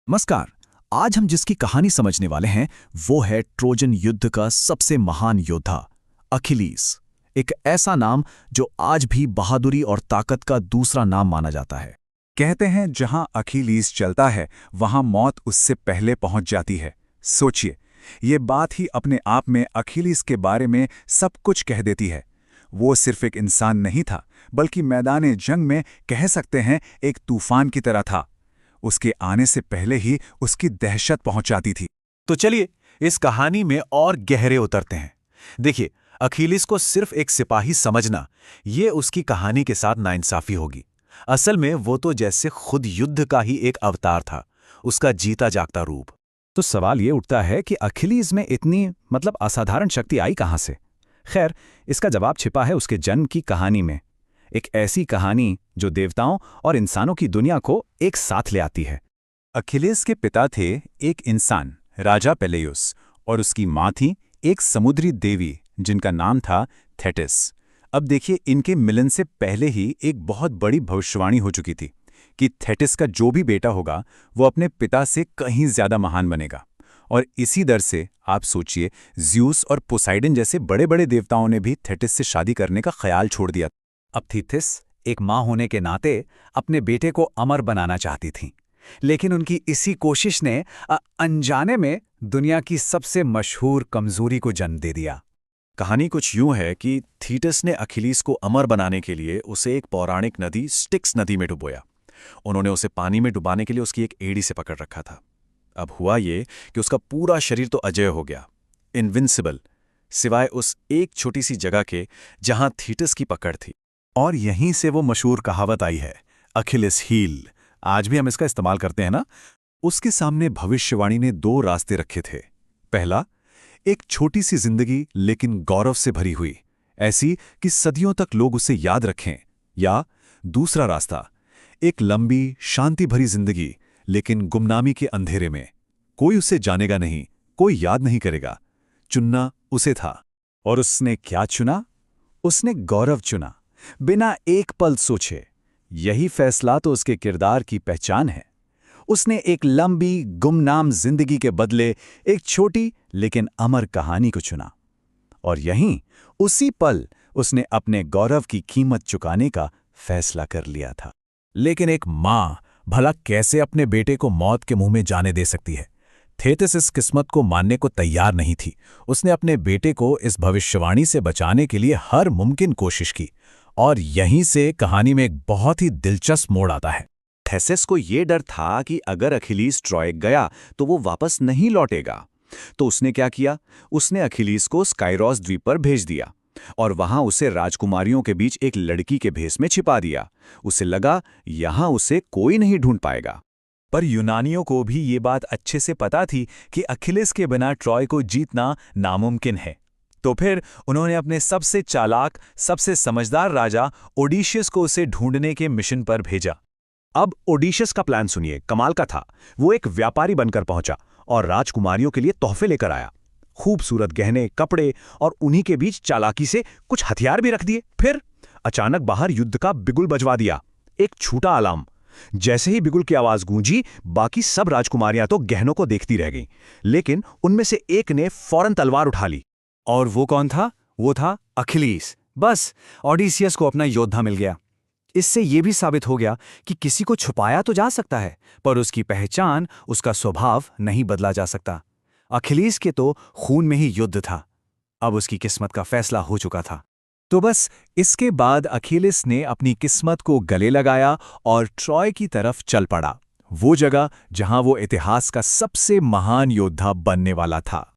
नमस्कार। आज हम जिसकी कहानी समझने वाले हैं वो है ट्रोजन युद्ध का सबसे महान योद्धा अखिलीस। एक ऐसा नाम जो आज भी बहादुरी और ताकत का दूसरा नाम माना जाता है। कहते हैं जहां अखिलीस चलता है वहां मौत उससे पहले पहुंच जाती है। सोचिए, ये बात ही अपने आप में अखिलीस के बारे में सब कुछ कह देती है। वो सिर्फ एक इंसान नहीं था, बल्कि मैदान जंग में कह सकते हैं एक तूफान की तरह था। उसके आने से पहले ही उसकी दहशत पहुंच जाती थी। तो चलिए इस कहानी में और गहरे उतरते हैं। देखिए, अखिलीस को सिर्फ एक सिपाही समझना, ये उसकी कहानी के साथ नाइंसाफी होगी। असल में वो तो जैसे खुद युद्ध का ही एक अवतार था, उसका जीता जागता रूप। तो सवाल ये उठता है कि अखिलीस में इतनी असाधारण शक्ति आई कहाँ से। खैर, इसका जवाब छिपा है उसके जन्म की कहानी में। एक ऐसी कहानी जो देवताओं और इंसानों की दुनिया को एक साथ ले आती है। अखिलेस के पिता थे एक इंसान, राजा पेलेयुस, और उसकी माँ थी एक समुद्री देवी जिनका नाम था थेटिस। अब देखिए, इनके मिलन से पहले ही एक बहुत बड़ी भविष्यवाणी हो चुकी थी कि थेटिस का जो भी बेटा होगा वो अपने पिता से कहीं ज्यादा महान बनेगा। और इसी डर से आप सोचिए, ज़्यूस और पोसाइडन जैसे बड़े बड़े देवताओं ने भी थेटिस से शादी करने का ख्याल छोड़ दिया। अब थीथिस एक माँ होने के नाते अपने बेटे को अमर बनाना चाहती थीं, लेकिन उनकी इसी कोशिश ने अनजाने में दुनिया की सबसे मशहूर कमजोरी को जन्म दे दिया। कहानी कुछ यूं है कि थीटस ने अखिलीस को अमर बनाने के लिए उसे एक पौराणिक नदी स्टिक्स नदी में डुबोया। उन्होंने उसे पानी में डुबाने के लिए उसकी एक एड़ी से पकड़ रखा था। अब हुआ ये कि उसका पूरा शरीर तो अजेय हो गया, इनविंसिबल, सिवाय उस एक छोटी सी जगह के जहां थीटस की पकड़ थी। और यहीं से वो मशहूर कहावत आई है, अखिलिस हील। आज भी हम इसका इस्तेमाल करते हैं ना। उसके सामने भविष्यवाणी ने दो रास्ते रखे थे। पहला, एक छोटी सी जिंदगी लेकिन गौरव से भरी हुई, ऐसी कि सदियों तक लोग उसे याद रखें। या दूसरा रास्ता, एक लंबी शांति भरी जिंदगी लेकिन गुमनामी के अंधेरे में। कोई उसे जानेगा नहीं, कोई याद नहीं करेगा। चुनना उसे था। और उसने क्या चुना? उसने गौरव चुना, बिना एक पल सोचे। यही फैसला तो उसके किरदार की पहचान है। उसने एक लंबी गुमनाम जिंदगी के बदले एक छोटी लेकिन अमर कहानी को चुना। और यहीं उसी पल उसने अपने गौरव की कीमत चुकाने का फैसला कर लिया था। लेकिन एक माँ भला कैसे अपने बेटे को मौत के मुंह में जाने दे सकती है? थेटिस इस किस्मत को मानने को तैयार नहीं थी। उसने अपने बेटे को इस भविष्यवाणी से बचाने के लिए हर मुमकिन कोशिश की। और यहीं से कहानी में एक बहुत ही दिलचस्प मोड़ आता है। थेसेस को यह डर था कि अगर अखिलीस ट्रॉय गया तो वो वापस नहीं लौटेगा। तो उसने क्या किया? उसने अखिलीस को स्काइरोस द्वीप पर भेज दिया और वहां उसे राजकुमारियों के बीच एक लड़की के भेष में छिपा दिया। उसे लगा यहां उसे कोई नहीं ढूंढ पाएगा। पर यूनानियों को भी ये बात अच्छे से पता थी कि अखिलेस के बिना ट्रॉय को जीतना नामुमकिन है। तो फिर उन्होंने अपने सबसे चालाक, सबसे समझदार राजा ओडिशियस को उसे ढूंढने के मिशन पर भेजा। अब ओडिशस का प्लान सुनिए, कमाल का था। वो एक व्यापारी बनकर पहुंचा और राजकुमारियों के लिए तोहफे लेकर आया। खूबसूरत गहने, कपड़े और उन्हीं के बीच चालाकी से कुछ हथियार भी रख दिए। फिर अचानक बाहर युद्ध का बिगुल बजवा दिया, एक छूटा अलार्म। जैसे ही बिगुल की आवाज गूंजी, बाकी सब राजकुमारियां तो गहनों को देखती रह गईं, लेकिन उनमें से एक ने फौरन तलवार उठा ली। और वो कौन था? वो था अखिलीस। बस ओडिसियस को अपना योद्धा मिल गया। इससे यह भी साबित हो गया कि किसी को छुपाया तो जा सकता है, पर उसकी पहचान, उसका स्वभाव नहीं बदला जा सकता। अखिलीस के तो खून में ही युद्ध था। अब उसकी किस्मत का फैसला हो चुका था। तो बस इसके बाद अखिलीस ने अपनी किस्मत को गले लगाया और ट्रॉय की तरफ चल पड़ा, वो जगह जहां वो इतिहास का सबसे महान योद्धा बनने वाला था।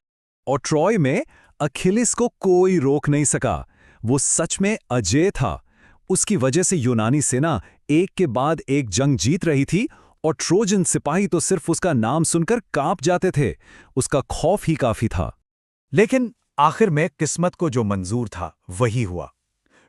और ट्रॉय में अखिलीस को कोई रोक नहीं सका। वो सच में अजेय था। उसकी वजह से यूनानी सेना एक के बाद एक जंग जीत रही थी और ट्रोजन सिपाही तो सिर्फ उसका नाम सुनकर कांप जाते थे। उसका खौफ ही काफी था। लेकिन आखिर में किस्मत को जो मंजूर था वही हुआ।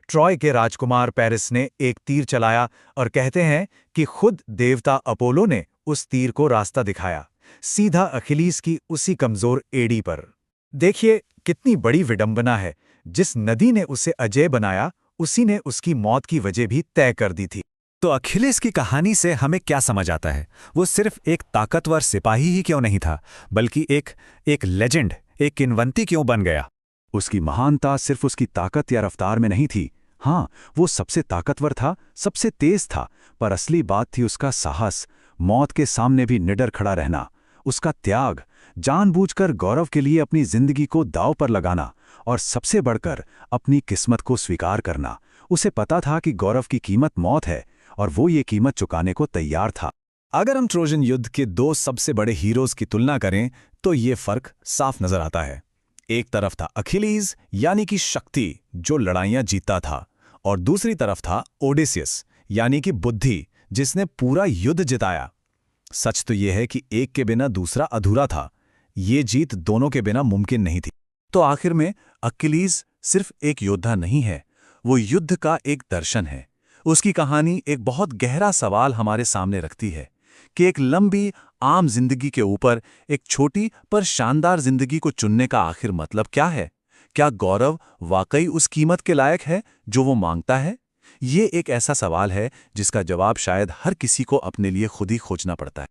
ट्रॉय के राजकुमार पेरिस ने एक तीर चलाया और कहते हैं कि खुद देवता अपोलो ने उस तीर को रास्ता दिखाया, सीधा अखिलीस की उसी कमजोर एड़ी पर। देखिए कितनी बड़ी विडंबना है। जिस नदी ने उसे अजेय बनाया, उसी ने उसकी मौत की वजह भी तय कर दी थी। तो अखिलेश की कहानी से हमें क्या समझ आता है? वो सिर्फ एक ताकतवर सिपाही ही क्यों नहीं था, बल्कि एक लेजेंड, एक किंवदंती क्यों बन गया? उसकी महानता सिर्फ उसकी ताकत या रफ्तार में नहीं थी। हाँ, वो सबसे ताकतवर था, सबसे तेज था, पर असली बात थी उसका साहस, मौत के सामने भी निडर खड़ा रहना, उसका त्याग, जानबूझकर गौरव के लिए अपनी जिंदगी को दांव पर लगाना, और सबसे बढ़कर अपनी किस्मत को स्वीकार करना। उसे पता था कि गौरव की कीमत मौत है, और वो ये कीमत चुकाने को तैयार था। अगर हम ट्रोजन युद्ध के दो सबसे बड़े हीरोज की तुलना करें तो ये फर्क साफ नजर आता है। एक तरफ था अखिलीज यानी कि शक्ति जो लड़ाइयां जीतता था, और दूसरी तरफ था ओडेसियस यानी कि बुद्धि जिसने पूरा युद्ध जिताया। सच तो यह है कि एक के बिना दूसरा अधूरा था। ये जीत दोनों के बिना मुमकिन नहीं थी। तो आखिर में अक्किलीज सिर्फ एक योद्धा नहीं है, वो युद्ध का एक दर्शन है। उसकी कहानी एक बहुत गहरा सवाल हमारे सामने रखती है कि एक लंबी आम जिंदगी के ऊपर एक छोटी पर शानदार जिंदगी को चुनने का आखिर मतलब क्या है? क्या गौरव वाकई उस कीमत के लायक है जो वो मांगता है? ये एक ऐसा सवाल है जिसका जवाब शायद हर किसी को अपने लिए खुद ही खोजना पड़ता है।